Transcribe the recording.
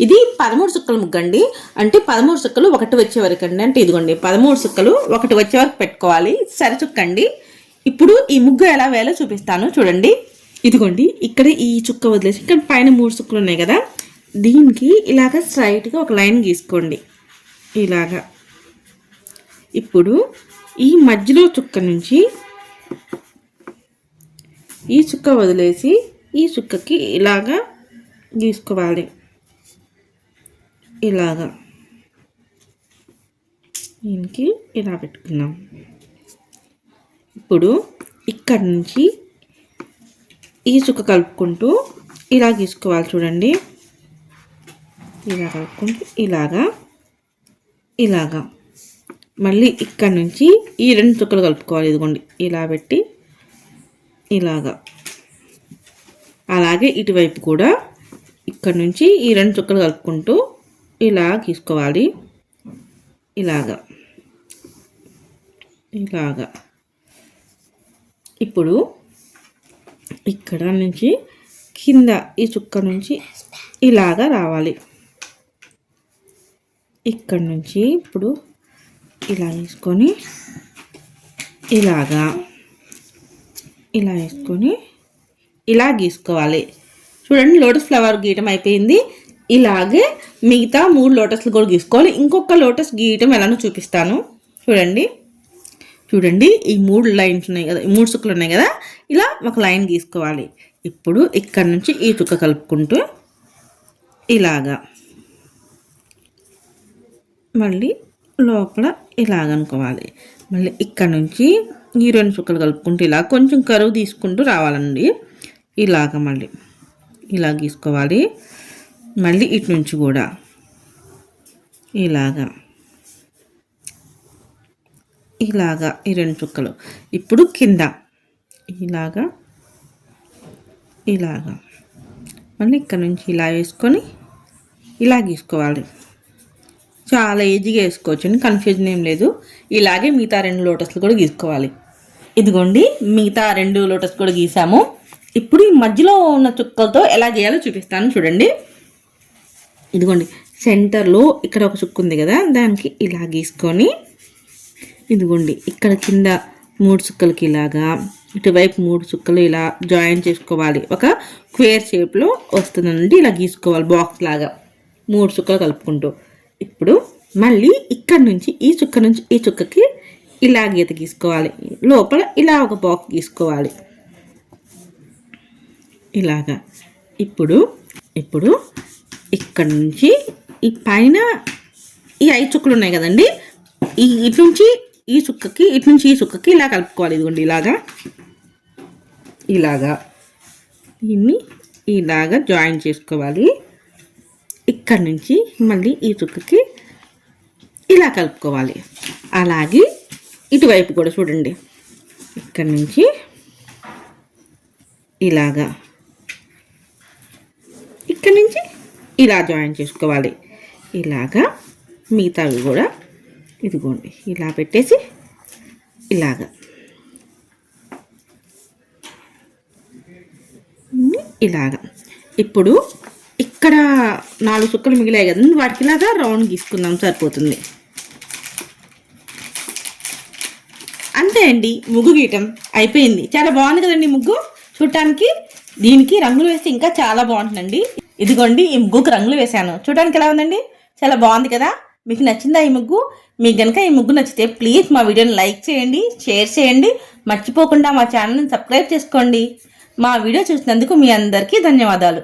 ఇది 13 చుక్కల ముగ్గు అండి. అంటే 13 చుక్కలు ఒకటి వచ్చే వరకు అండి. అంటే ఇదిగోండి 13 చుక్కలు ఒకటి వచ్చే వరకు పెట్టుకోవాలి. సరి చుక్క అండి. ఇప్పుడు ఈ ముగ్గు ఎలా వేయాలో చూపిస్తాను చూడండి. ఇదిగోండి ఇక్కడ ఈ చుక్క వదిలేసి ఇక్కడ పైన 3 చుక్కలు ఉన్నాయి కదా, దీనికి ఇలాగ స్ట్రైట్గా ఒక లైన్ గీసుకోండి ఇలాగా. ఇప్పుడు ఈ మధ్యలో చుక్క నుంచి ఈ చుక్క వదిలేసి ఈ చుక్కకి ఇలాగా గీసుకోవాలి. ఇలాగా దీనికి ఇలా పెట్టుకున్నాం. ఇప్పుడు ఇక్కడ నుంచి ఈ చుక్క కలుపుకుంటూ ఇలా గీసుకోవాలి చూడండి. ఇలా కలుపుకుంటూ ఇలాగా ఇలాగా మళ్ళీ ఇక్కడ నుంచి ఈ 2 చుక్కలు కలుపుకోవాలి. ఇదిగోండి ఇలా పెట్టి ఇలాగా. అలాగే ఇటువైపు కూడా ఇక్కడ నుంచి ఈ 2 చుక్కలు కలుపుకుంటూ ఇలా గీసుకోవాలి. ఇలాగా ఇలాగా. ఇప్పుడు ఇక్కడ నుంచి కింద ఈ చుక్క నుంచి ఇలాగా రావాలి. ఇక్కడ నుంచి ఇప్పుడు ఇలా వేసుకొని ఇలాగా ఇలా వేసుకొని ఇలా గీసుకోవాలి. చూడండి లోటస్ ఫ్లవర్ గీయటం అయిపోయింది. ఇలాగే మిగతా 3 లోటస్లు కూడా గీసుకోవాలి. ఇంకొక లోటస్ గీయటం ఎలానో చూపిస్తాను చూడండి. చూడండి ఈ 3 లైన్స్ ఉన్నాయి కదా, 3 చుక్కలు ఉన్నాయి కదా, ఇలా ఒక లైన్ గీసుకోవాలి. ఇప్పుడు ఇక్కడ నుంచి ఈ చుక్క కలుపుకుంటూ ఇలాగా మళ్ళీ లోపల ఇలాగ అనుకోవాలి. మళ్ళీ ఇక్కడ నుంచి ఈ 2 చుక్కలు కలుపుకుంటూ ఇలా కొంచెం కరువు తీసుకుంటూ రావాలండి. ఇలాగ మళ్ళీ ఇలా గీసుకోవాలి. మళ్ళీ ఇటు నుంచి కూడా ఇలాగా ఇలాగా ఈ 2 చుక్కలు. ఇప్పుడు కింద ఇలాగా ఇలాగా మళ్ళీ ఇక్కడ నుంచి ఇలా వేసుకొని ఇలా గీసుకోవాలి. చాలా ఈజీగా వేసుకోవచ్చు, కన్ఫ్యూజన్ ఏం లేదు. ఇలాగే మిగతా 2 లోటస్లు కూడా గీసుకోవాలి. ఇదిగోండి మిగతా 2 లోటస్ కూడా గీసాము. ఇప్పుడు ఈ మధ్యలో ఉన్న చుక్కలతో ఎలా చేయాలో చూపిస్తాను చూడండి. ఇదిగోండి సెంటర్లో ఇక్కడ ఒక చుక్క ఉంది కదా, దానికి ఇలా గీసుకొని ఇదిగోండి ఇక్కడ కింద 3 చుక్కలకి ఇలాగా, ఇటువైపు 3 చుక్కలు ఇలా జాయిన్ చేసుకోవాలి. ఒక స్క్వేర్ షేప్లో వస్తుందండి. ఇలా గీసుకోవాలి బాక్స్ లాగా 3 చుక్కలు కలుపుకుంటూ. ఇప్పుడు మళ్ళీ ఇక్కడ నుంచి ఈ చుక్క నుంచి ఈ చుక్కకి ఇలా గీత గీసుకోవాలి. లోపల ఇలా ఒక బాక్స్ గీసుకోవాలి ఇలాగా. ఇప్పుడు ఇక్కడ నుంచి ఈ పైన ఈ 5 చుక్కలు ఉన్నాయి కదండి, ఇటు నుంచి ఈ చుక్కకి ఇటు నుంచి ఈ చుక్కకి ఇలా కలుపుకోవాలి. ఇదిగోండి ఇలాగా దీన్ని ఇలాగా జాయిన్ చేసుకోవాలి. ఇక్కడ నుంచి మళ్ళీ ఈ చుక్కకి ఇలా కలుపుకోవాలి. అలాగే ఇటువైపు కూడా చూడండి, ఇక్కడ నుంచి ఇలాగా ఇక్కడ నుంచి ఇలా జాయిన్ చేసుకోవాలి. ఇలాగా మిగతావి కూడా ఇదిగోండి ఇలా పెట్టేసి ఇలాగా ఇలాగా. ఇప్పుడు ఇక్కడ 4 చుక్కలు మిగిలాయి కదండి, వాటికి ఇలాగా రౌండ్ గీసుకుందాం సరిపోతుంది. అంతే అండి, ముగ్గు గీయటం అయిపోయింది. చాలా బాగుంది కదండి ముగ్గు చూడటానికి. దీనికి రంగులు వేస్తే ఇంకా చాలా బాగుంటుందండి. ఇదిగోండి ఈ ముగ్గుకు రంగులు వేసాను, చూడటానికి ఎలా ఉందండి? చాలా బాగుంది కదా. మీకు నచ్చిందా ఈ ముగ్గు? మీకు కనుక ఈ ముగ్గు నచ్చితే ప్లీజ్ మా వీడియోని లైక్ చేయండి, షేర్ చేయండి, మర్చిపోకుండా మా ఛానల్ని సబ్స్క్రైబ్ చేసుకోండి. మా వీడియో చూసినందుకు మీ అందరికీ ధన్యవాదాలు.